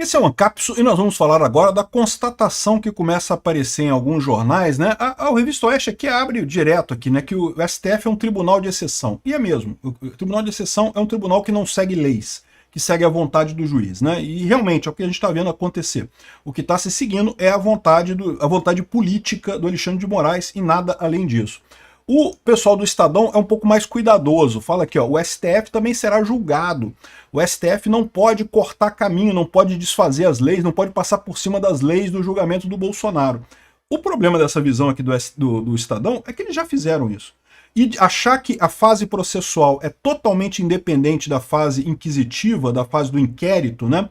Esse é uma cápsula e nós vamos falar agora da constatação que começa a aparecer em alguns jornais, né? O Revista Oeste aqui abre direto aqui, né? Que o STF é um tribunal de exceção. E é mesmo. O tribunal de exceção é um tribunal que não segue leis, que segue a vontade do juiz, né? E realmente é o que a gente está vendo acontecer. O que está se seguindo é a vontade política do Alexandre de Moraes e nada além disso. O pessoal do Estadão é um pouco mais cuidadoso. Fala aqui, ó, o STF também será julgado. O STF não pode cortar caminho, não pode desfazer as leis, não pode passar por cima das leis do julgamento do Bolsonaro. O problema dessa visão aqui do Estadão é que eles já fizeram isso. E achar que a fase processual é totalmente independente da fase inquisitiva, da fase do inquérito, né?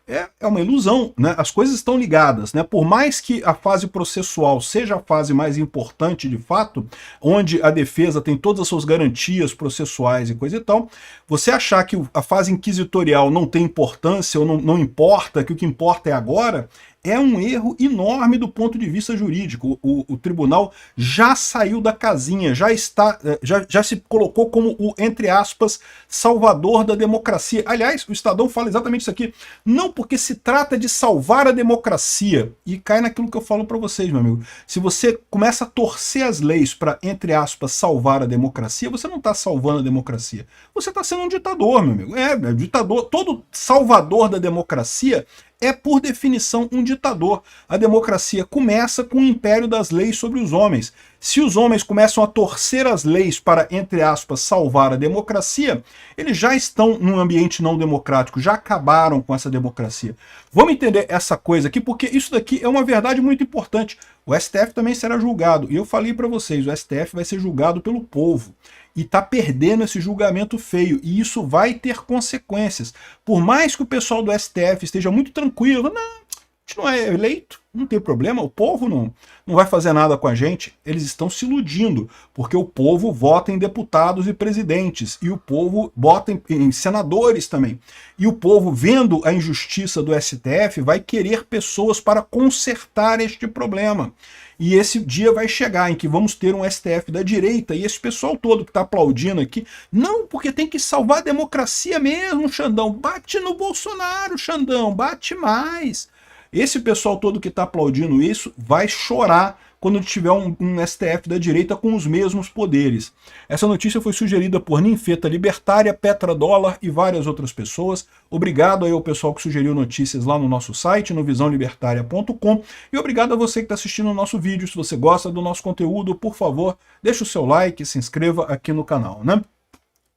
É uma ilusão, né? As coisas estão ligadas, né? Por mais que a fase processual seja a fase mais importante de fato, onde a defesa tem todas as suas garantias processuais e coisa e tal, você achar que a fase inquisitorial não tem importância ou não importa, que o que importa é agora, é um erro enorme do ponto de vista jurídico. O tribunal já saiu da casinha, já se colocou como o, entre aspas, salvador da democracia. Aliás, o Estadão fala exatamente isso aqui. Não porque se trata de salvar a democracia, e cai naquilo que eu falo para vocês, meu amigo. Se você começa a torcer as leis para, entre aspas, salvar a democracia, você não está salvando a democracia. Você está sendo um ditador, meu amigo. É ditador. Todo salvador da democracia é, por definição, um ditador. A democracia começa com o império das leis sobre os homens. Se os homens começam a torcer as leis para, entre aspas, salvar a democracia, eles já estão num ambiente não democrático, já acabaram com essa democracia. Vamos entender essa coisa aqui, porque isso daqui é uma verdade muito importante. O STF também será julgado, e eu falei para vocês, o STF vai ser julgado pelo povo. E está perdendo esse julgamento feio, e isso vai ter consequências. Por mais que o pessoal do STF esteja muito tranquilo, não, a gente não é eleito, não tem problema, o povo não vai fazer nada com a gente, eles estão se iludindo, porque o povo vota em deputados e presidentes, e o povo vota em senadores também. E o povo, vendo a injustiça do STF, vai querer pessoas para consertar este problema. E esse dia vai chegar em que vamos ter um STF da direita, e esse pessoal todo que está aplaudindo aqui, não, porque tem que salvar a democracia mesmo, Xandão, bate no Bolsonaro, Xandão, bate mais. Esse pessoal todo que está aplaudindo isso vai chorar quando tiver um STF da direita com os mesmos poderes. Essa notícia foi sugerida por Ninfeta Libertária, Petra Dólar e várias outras pessoas. Obrigado aí ao pessoal que sugeriu notícias lá no nosso site, no visãolibertaria.com, e obrigado a você que está assistindo o nosso vídeo. Se você gosta do nosso conteúdo, por favor, deixe o seu like e se inscreva aqui no canal, né?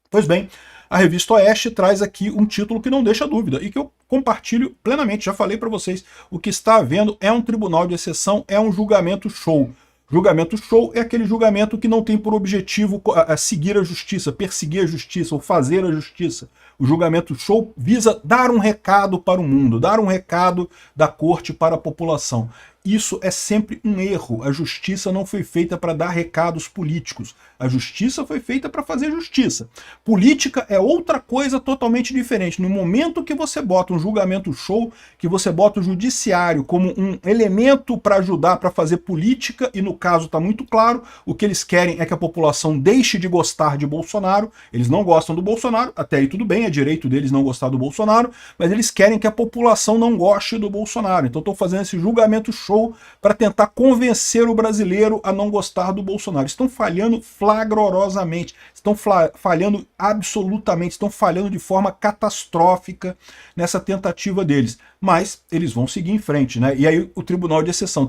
Pois bem, a Revista Oeste traz aqui um título que não deixa dúvida e que eu compartilho plenamente. Já falei para vocês, o que está havendo é um tribunal de exceção, é um julgamento show. Julgamento show é aquele julgamento que não tem por objetivo seguir a justiça, perseguir a justiça ou fazer a justiça. O julgamento show visa dar um recado para o mundo, dar um recado da corte para a população. Isso é sempre um erro. A justiça não foi feita para dar recados políticos. A justiça foi feita para fazer justiça. Política é outra coisa totalmente diferente. No momento que você bota um julgamento show, que você bota o judiciário como um elemento para ajudar para fazer política, e no caso está muito claro, o que eles querem é que a população deixe de gostar de Bolsonaro. Eles não gostam do Bolsonaro, até aí tudo bem, é direito deles não gostar do Bolsonaro, mas eles querem que a população não goste do Bolsonaro. Então estou fazendo esse julgamento show para tentar convencer o brasileiro a não gostar do Bolsonaro. Estão falhando flagrosamente, estão falhando absolutamente, estão falhando de forma catastrófica nessa tentativa deles. Mas eles vão seguir em frente, né? E aí o tribunal de exceção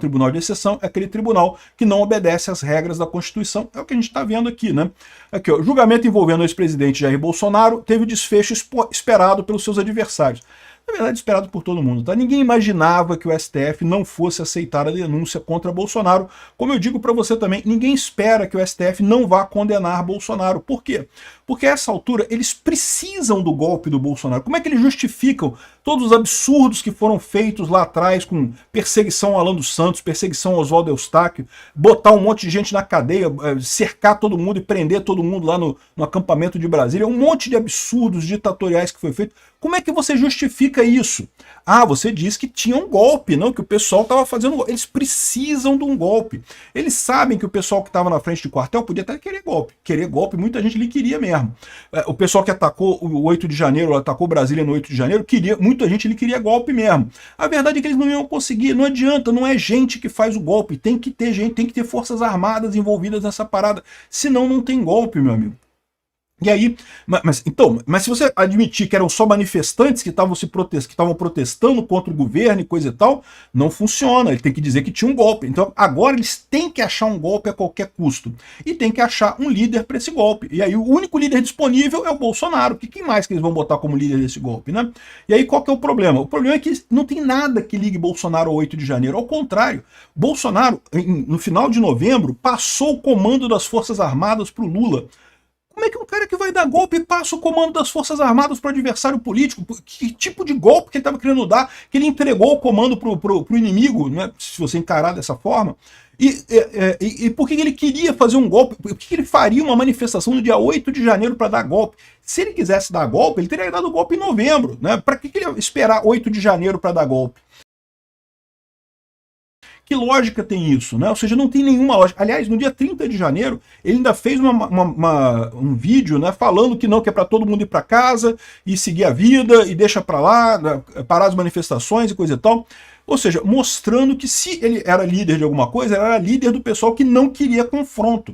é aquele tribunal que não obedece às regras da Constituição. É o que a gente está vendo aqui, né? Aqui, ó, julgamento envolvendo o ex-presidente Jair Bolsonaro teve o desfecho esperado pelos seus adversários. Na verdade, esperado por todo mundo, tá? Ninguém imaginava que o STF não fosse aceitar a denúncia contra Bolsonaro. Como eu digo para você também, ninguém espera que o STF não vá condenar Bolsonaro. Por quê? Porque a essa altura eles precisam do golpe do Bolsonaro. Como é que eles justificam todos os absurdos que foram feitos lá atrás com perseguição ao Alan dos Santos, perseguição ao Oswaldo Eustáquio, botar um monte de gente na cadeia, cercar todo mundo e prender todo mundo lá no acampamento de Brasília, um monte de absurdos ditatoriais que foi feito. Como é que você justifica isso? Ah, você diz que tinha um golpe, não? Que o pessoal estava fazendo... Eles precisam de um golpe. Eles sabem que o pessoal que estava na frente do quartel podia até querer golpe. Querer golpe, muita gente ali queria mesmo. O pessoal que atacou o 8 de janeiro, atacou Brasília no 8 de janeiro, muita gente ele queria golpe mesmo. A verdade é que eles não iam conseguir, não adianta, não é gente que faz o golpe, tem que ter gente, tem que ter forças armadas envolvidas nessa parada, senão não tem golpe, meu amigo. E aí, mas se você admitir que eram só manifestantes que estavam protestando contra o governo e coisa e tal, não funciona. Ele tem que dizer que tinha um golpe. Então agora eles têm que achar um golpe a qualquer custo. E tem que achar um líder para esse golpe. E aí o único líder disponível é o Bolsonaro. Quem mais que eles vão botar como líder desse golpe, né? E aí qual que é o problema? O problema é que não tem nada que ligue Bolsonaro ao 8 de janeiro. Ao contrário, Bolsonaro, no final de novembro, passou o comando das Forças Armadas para o Lula. Como é que um cara que vai dar golpe passa o comando das Forças Armadas para o adversário político? Que tipo de golpe que ele estava querendo dar, que ele entregou o comando pro inimigo, né? Se você encarar dessa forma? E por que ele queria fazer um golpe? Por que ele faria uma manifestação no dia 8 de janeiro para dar golpe? Se ele quisesse dar golpe, ele teria dado golpe em novembro, né? Para que ele ia esperar 8 de janeiro para dar golpe? Que lógica tem isso, né? Ou seja, não tem nenhuma lógica. Aliás, no dia 30 de janeiro, ele ainda fez um vídeo, né, falando que não, que é para todo mundo ir para casa e seguir a vida e deixa para lá, né, parar as manifestações e coisa e tal. Ou seja, mostrando que se ele era líder de alguma coisa, ele era líder do pessoal que não queria confronto.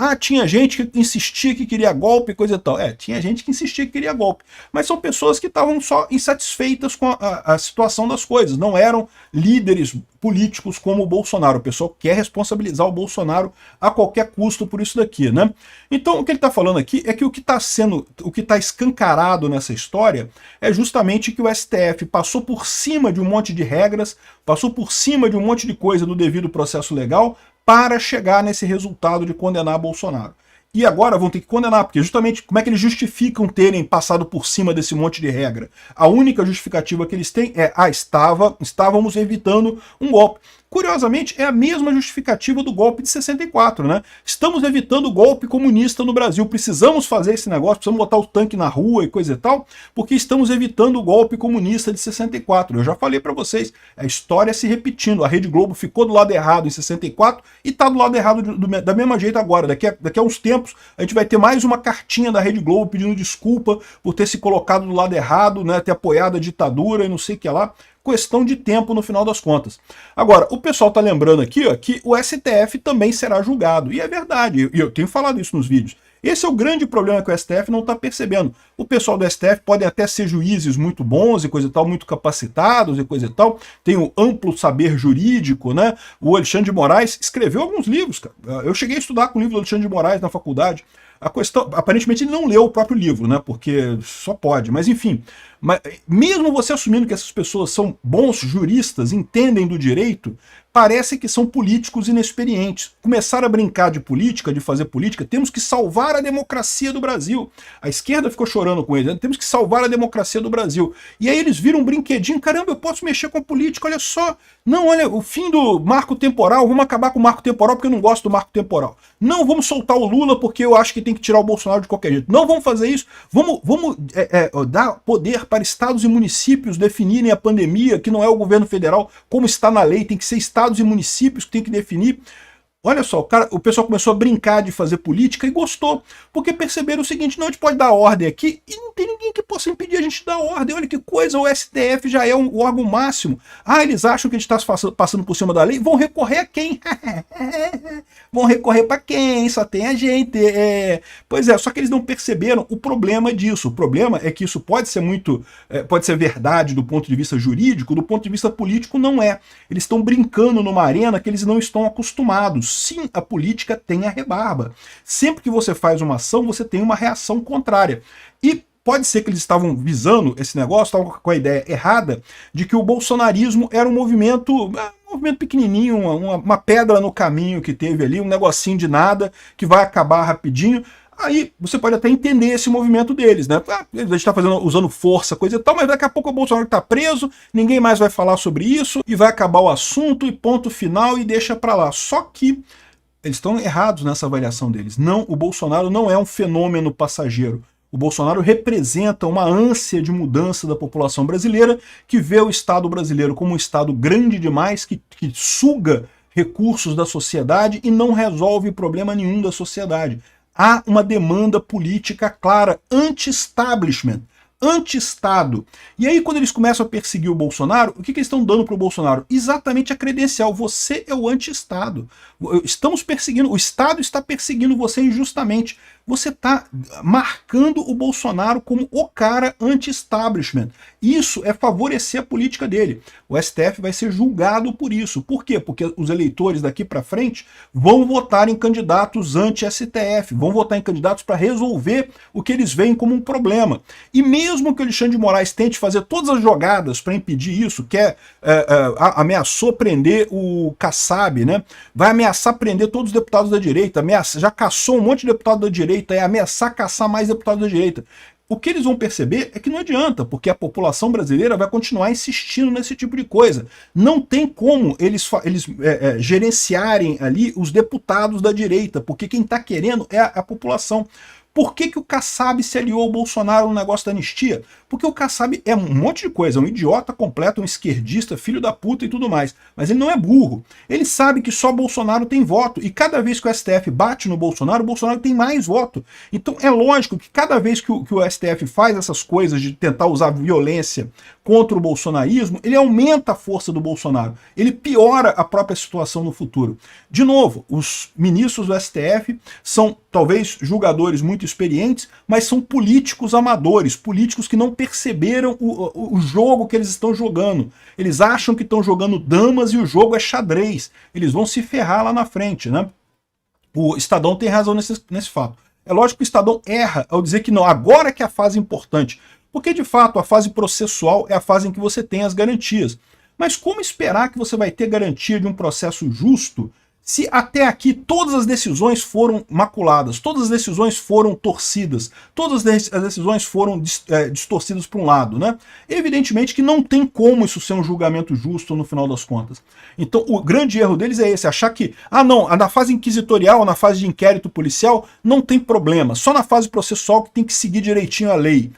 Ah, tinha gente que insistia que queria golpe e coisa e tal. Tinha gente que insistia que queria golpe. Mas são pessoas que estavam só insatisfeitas com a situação das coisas. Não eram líderes políticos como o Bolsonaro. O pessoal quer responsabilizar o Bolsonaro a qualquer custo por isso daqui, né? Então, o que ele está falando aqui é que o que está escancarado nessa história é justamente que o STF passou por cima de um monte de regras, passou por cima de um monte de coisa do devido processo legal, para chegar nesse resultado de condenar Bolsonaro. E agora vão ter que condenar, porque justamente como é que eles justificam terem passado por cima desse monte de regra? A única justificativa que eles têm é, estávamos evitando um golpe. Curiosamente, é a mesma justificativa do golpe de 64, né? Estamos evitando o golpe comunista no Brasil, precisamos fazer esse negócio, precisamos botar o tanque na rua e coisa e tal, porque estamos evitando o golpe comunista de 64. Eu já falei para vocês, a história se repetindo, a Rede Globo ficou do lado errado em 64 e está do lado errado da mesma jeito agora. Daqui a uns tempos, a gente vai ter mais uma cartinha da Rede Globo pedindo desculpa por ter se colocado do lado errado, né, ter apoiado a ditadura e não sei o que lá. Questão de tempo no final das contas. Agora, o pessoal está lembrando aqui, ó, que o STF também será julgado. E é verdade, e eu tenho falado isso nos vídeos. Esse é o grande problema que o STF não está percebendo. O pessoal do STF podem até ser juízes muito bons e coisa e tal, muito capacitados e coisa e tal, tem um amplo saber jurídico, né? O Alexandre de Moraes escreveu alguns livros, cara. Eu cheguei a estudar com o livro do Alexandre de Moraes na faculdade. A questão, aparentemente ele não leu o próprio livro, né? Porque só pode, mas enfim. Mas, mesmo você assumindo que essas pessoas são bons juristas, entendem do direito, parece que são políticos inexperientes. Começaram a brincar de política, de fazer política, temos que salvar a democracia do Brasil. A esquerda ficou chorando com eles, né? Temos que salvar a democracia do Brasil. E aí eles viram um brinquedinho, caramba, eu posso mexer com a política, olha só. Não, olha, o fim do marco temporal, vamos acabar com o marco temporal porque eu não gosto do marco temporal. Não, vamos soltar o Lula porque eu acho que tem que tirar o Bolsonaro de qualquer jeito. Não vamos fazer isso, vamos dar poder para estados e municípios definirem a pandemia, que não é o governo federal, como está na lei, tem que ser estados e municípios que tem que definir. Olha só, o pessoal começou a brincar de fazer política e gostou, porque perceberam o seguinte, não, a gente pode dar ordem aqui e não tem ninguém que possa impedir a gente de dar ordem. Olha que coisa, o STF já é o órgão máximo. Ah, eles acham que a gente está passando por cima da lei, vão recorrer a quem? Vão recorrer para quem? Só tem a gente. Pois é, só que eles não perceberam o problema disso. O problema é que isso pode ser verdade do ponto de vista jurídico, do ponto de vista político não é. Eles estão brincando numa arena que eles não estão acostumados. Sim, a política tem a rebarba. Sempre que você faz uma ação, você tem uma reação contrária. E pode ser que eles estavam visando esse negócio, estavam com a ideia errada de que o bolsonarismo era um movimento pequenininho, uma pedra no caminho que teve ali, um negocinho de nada, que vai acabar rapidinho. Aí você pode até entender esse movimento deles, né? A gente está usando força, coisa e tal, mas daqui a pouco o Bolsonaro está preso, ninguém mais vai falar sobre isso, e vai acabar o assunto, e ponto final, e deixa para lá. Só que eles estão errados nessa avaliação deles. Não, o Bolsonaro não é um fenômeno passageiro. O Bolsonaro representa uma ânsia de mudança da população brasileira, que vê o Estado brasileiro como um Estado grande demais, que suga recursos da sociedade e não resolve problema nenhum da sociedade. Há uma demanda política clara, anti-establishment. anti-Estado. E aí, quando eles começam a perseguir o Bolsonaro, o que eles estão dando para o Bolsonaro? Exatamente a credencial. Você é o anti-Estado. Estamos perseguindo, o Estado está perseguindo você injustamente. Você está marcando o Bolsonaro como o cara anti-establishment. Isso é favorecer a política dele. O STF vai ser julgado por isso. Por quê? Porque os eleitores daqui para frente vão votar em candidatos anti-STF, vão votar em candidatos para resolver o que eles veem como um problema. E mesmo que o Alexandre de Moraes tente fazer todas as jogadas para impedir isso, ameaçou prender o Kassab, né? Vai ameaçar prender todos os deputados da direita, já caçou um monte de deputado da direita, é ameaçar caçar mais deputados da direita. O que eles vão perceber é que não adianta, porque a população brasileira vai continuar insistindo nesse tipo de coisa. Não tem como eles gerenciarem ali os deputados da direita, porque quem está querendo é a população. Por que o Kassab se aliou ao Bolsonaro no negócio da anistia? Porque o Kassab é um monte de coisa, um idiota completo, um esquerdista, filho da puta e tudo mais. Mas ele não é burro. Ele sabe que só Bolsonaro tem voto. E cada vez que o STF bate no Bolsonaro, o Bolsonaro tem mais voto. Então é lógico que cada vez que o STF faz essas coisas de tentar usar violência contra o bolsonarismo, ele aumenta a força do Bolsonaro. Ele piora a própria situação no futuro. De novo, os ministros do STF são talvez julgadores muito experientes, mas são políticos amadores, políticos que não perceberam o jogo que eles estão jogando. Eles acham que estão jogando damas e o jogo é xadrez. Eles vão se ferrar lá na frente, né? O Estadão tem razão nesse fato. É lógico que o Estadão erra ao dizer que não, agora que é a fase importante. Porque, de fato, a fase processual é a fase em que você tem as garantias. Mas como esperar que você vai ter garantia de um processo justo se até aqui todas as decisões foram maculadas, todas as decisões foram torcidas, todas as decisões foram distorcidas para um lado, né? Evidentemente que não tem como isso ser um julgamento justo no final das contas. Então o grande erro deles é esse, achar que, na fase inquisitorial, na fase de inquérito policial, não tem problema, só na fase processual que tem que seguir direitinho a lei.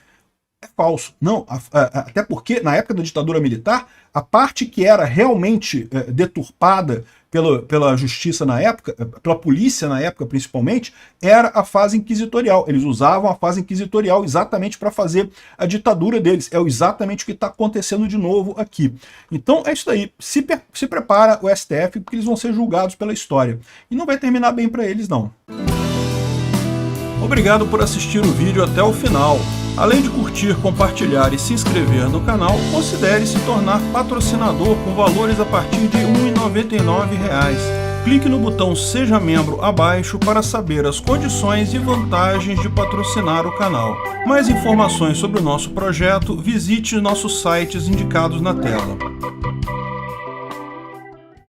É falso. Não, até porque na época da ditadura militar, a parte que era realmente deturpada pela justiça na época, pela polícia na época principalmente, era a fase inquisitorial. Eles usavam a fase inquisitorial exatamente para fazer a ditadura deles. É exatamente o que está acontecendo de novo aqui. Então é isso aí. Se prepara o STF, porque eles vão ser julgados pela história. E não vai terminar bem para eles, não. Obrigado por assistir o vídeo até o final. Além de curtir, compartilhar e se inscrever no canal, considere se tornar patrocinador com valores a partir de R$ 1,99. Clique no botão Seja Membro abaixo para saber as condições e vantagens de patrocinar o canal. Mais informações sobre o nosso projeto, visite nossos sites indicados na tela.